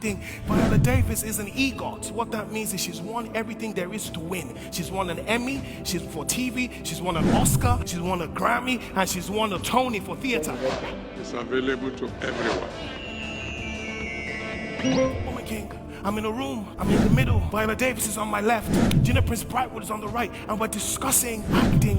Viola Davis is an EGOT. What that means is she's won everything there is to win. She's won an Emmy, she's for TV, she's won an Oscar, she's won a Grammy, and she's won a Tony for theater. It's available to everyone. Oh my king, I'm in a room, I'm in the middle. Viola Davis is on my left, Gina Prince Brightwood is on the right, and we're discussing acting.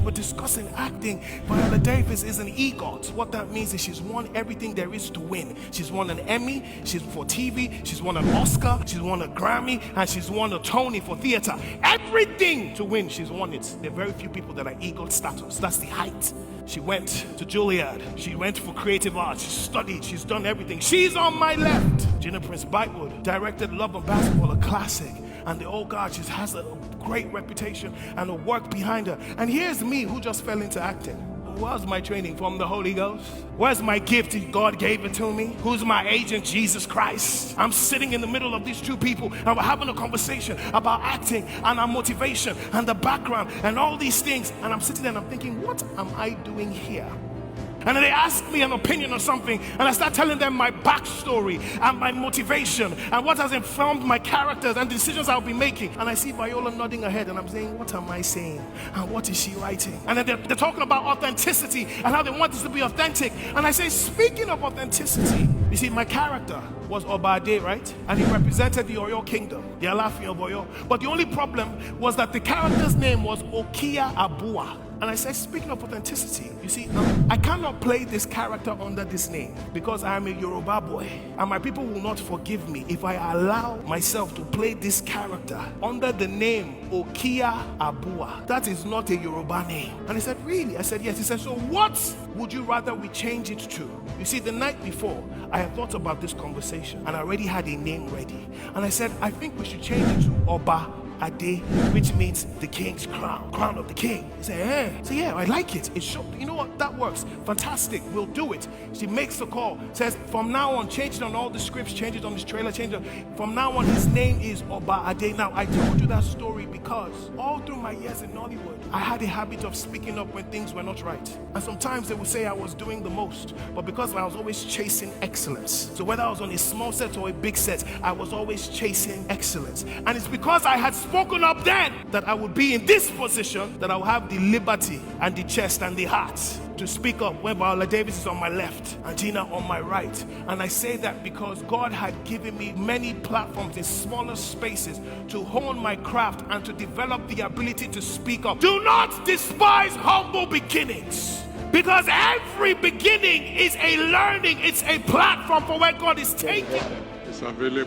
Viola Davis is an EGOT. What that means is she's won everything there is to win. She's won an Emmy, she's for TV, she's won an Oscar, she's won a Grammy, and she's won a Tony for theater. Everything to win, she's won it. There are very few people that are EGOT status. That's the height. She went to Juilliard. She went for creative arts. She studied. She's done everything. She's on my left. Gina Prince Brightwood directed Love and Basketball, a classic. And oh God, she has a great reputation and a work behind her. And here's me who just fell into acting. Where's my training from the Holy Ghost? Where's my gift? God gave it to me. Who's my agent? Jesus Christ. I'm sitting in the middle of these two people and we're having a conversation about acting and our motivation and the background and all these things. And I'm sitting there and I'm thinking, what am I doing here? And then they ask me an opinion or something, and I start telling them my backstory and my motivation and what has informed my characters and decisions I'll be making. And I see Viola nodding her head, and I'm saying, what am I saying? And what is she writing? And then they're talking about authenticity and how they want this to be authentic. And I say, speaking of authenticity, you see, my character was Obade, right? And he represented the Oyo kingdom, the Alafin of Oyo. But the only problem was that the character's name was Okia Abua. And I said, speaking of authenticity, you see, I cannot play this character under this name because I am a Yoruba boy. And my people will not forgive me if I allow myself to play this character under the name Okia Abua. That is not a Yoruba name. And he said, really? I said, yes. He said, so what would you rather we change it to? You see, the night before, I had thought about this conversation and I already had a name ready. And I said, I think we should change it to Oba Ade, which means the king's crown, crown of the king. He said, eh. So yeah, I like it. It's short. You know what? That works. Fantastic. We'll do it. She makes the call. Says, from now on, change it on all the scripts, change it on this trailer, change it. From now on, his name is Oba Ade. Now, I told you that story because all through my years in Nollywood, I had a habit of speaking up when things were not right. And sometimes they would say I was doing the most, but because I was always chasing excellence. So whether I was on a small set or a big set, I was always chasing excellence. And it's because I had spoken up then that I would be in this position, that I will have the liberty and the chest and the heart to speak up when Viola Davis is on my left and Gina on my right. And I say that because God had given me many platforms in smaller spaces to hone my craft and to develop the ability to speak up. Do not despise humble beginnings, because every beginning is a learning. It's a platform for where God is taking. It's available